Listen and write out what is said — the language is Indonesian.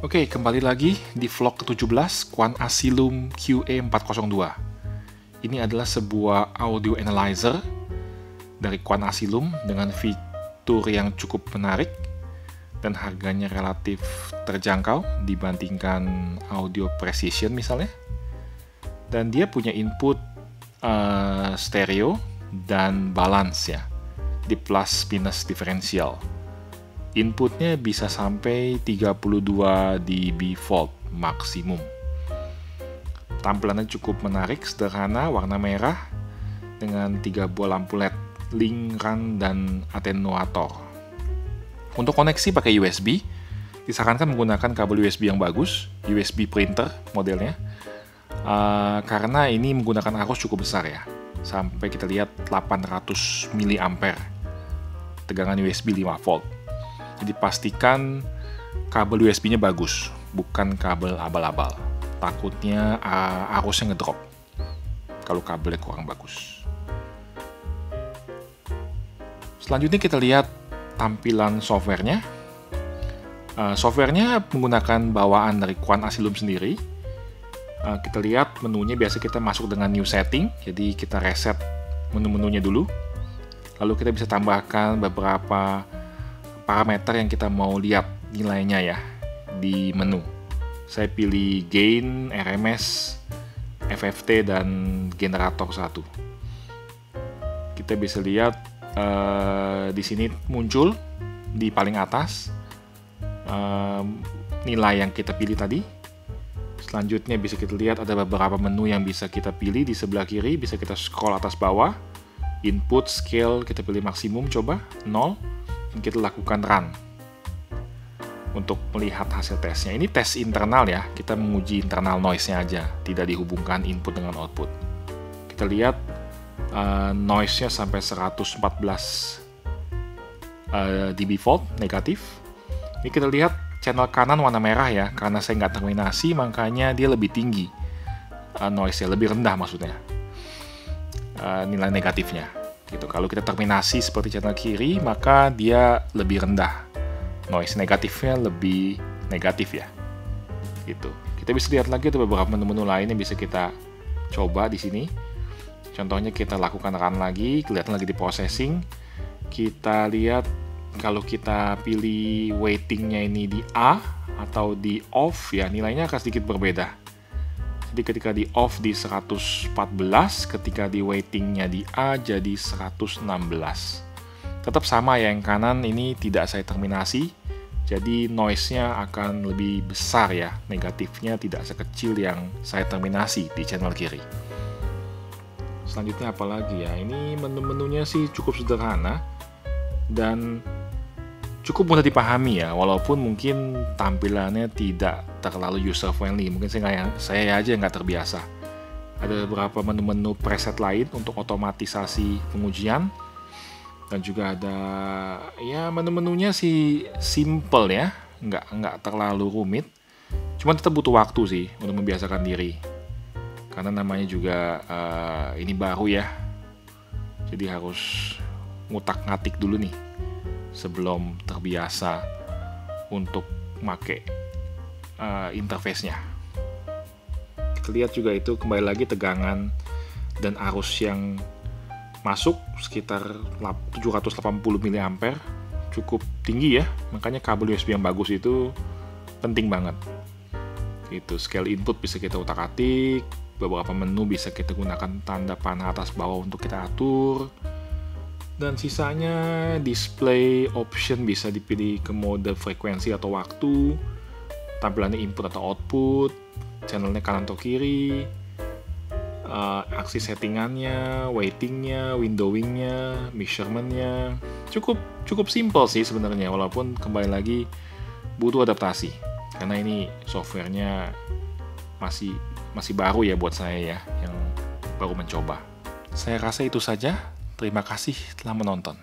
Oke, kembali lagi di vlog ke-17 Quan Asylum QA402. Ini adalah sebuah audio analyzer dari Quan Asylum dengan fitur yang cukup menarik dan harganya relatif terjangkau dibandingkan audio precision misalnya. Dan dia punya input stereo dan balance ya, di plus minus diferensial. Inputnya bisa sampai 32 dB volt maksimum. Tampilannya cukup menarik, sederhana, warna merah dengan 3 buah lampu LED, link, run, dan atenuator. Untuk koneksi pakai USB, disarankan menggunakan kabel USB yang bagus, USB printer modelnya, karena ini menggunakan arus cukup besar ya, sampai kita lihat 800 mA, tegangan USB 5 volt. Jadi pastikan kabel USB-nya bagus, bukan kabel abal-abal. Takutnya arusnya ngedrop kalau kabelnya kurang bagus. Selanjutnya kita lihat tampilan softwarenya. Softwarenya menggunakan bawaan dari Quan Asylum sendiri. Kita lihat menunya, biasa kita masuk dengan new setting, jadi kita reset menu-menunya dulu. Lalu kita bisa tambahkan beberapa parameter yang kita mau lihat nilainya ya di menu. Saya pilih gain, RMS, FFT, dan generator 1. Kita bisa lihat di sini muncul di paling atas nilai yang kita pilih tadi. Selanjutnya bisa kita lihat ada beberapa menu yang bisa kita pilih di sebelah kiri, bisa kita scroll atas bawah. Input, scale, kita pilih maksimum, coba 0. Kita lakukan run untuk melihat hasil tesnya. Ini tes internal ya, kita menguji internal noise-nya aja, tidak dihubungkan input dengan output. Kita lihat noise-nya sampai 114 dB volt negatif. Ini kita lihat channel kanan warna merah ya, karena saya nggak terminasi makanya dia lebih tinggi noise-nya, lebih rendah maksudnya nilai negatifnya gitu. Kalau kita terminasi seperti channel kiri, maka dia lebih rendah, noise negatifnya lebih negatif ya gitu. Kita bisa lihat lagi ada beberapa menu-menu lain yang bisa kita coba di sini. Contohnya kita lakukan run lagi, kelihatan lagi di processing. Kita lihat kalau kita pilih waitingnya ini di A atau di off ya, nilainya akan sedikit berbeda. Jadi ketika di off di 114, ketika di waitingnya di A jadi 116. Tetap sama ya, yang kanan ini tidak saya terminasi, jadi noise-nya akan lebih besar ya, negatifnya tidak sekecil yang saya terminasi di channel kiri. Selanjutnya apalagi ya, ini menu-menunya sih cukup sederhana dan cukup mudah dipahami ya, walaupun mungkin tampilannya tidak terlalu user friendly. Mungkin saya aja nggak terbiasa. Ada beberapa menu-menu preset lain untuk otomatisasi pengujian, dan juga ada ya menu-menunya sih simple ya, nggak terlalu rumit. Cuma tetap butuh waktu sih untuk membiasakan diri, karena namanya juga ini baru ya, jadi harus ngutak-ngatik dulu nih sebelum terbiasa untuk make interface-nya. Kita lihat juga itu kembali lagi tegangan dan arus yang masuk sekitar 780 mA, cukup tinggi ya, makanya kabel USB yang bagus itu penting banget. Itu scale input bisa kita utak-atik, beberapa menu bisa kita gunakan tanda panah atas bawah untuk kita atur. Dan sisanya display option bisa dipilih ke mode frekuensi atau waktu, tampilannya input atau output, channelnya kanan atau kiri, aksi settingannya, waitingnya, windowingnya, measurementnya. Cukup simple sih sebenarnya, walaupun kembali lagi butuh adaptasi karena ini softwarenya masih baru ya buat saya ya, yang baru mencoba. Saya rasa itu saja. Terima kasih telah menonton.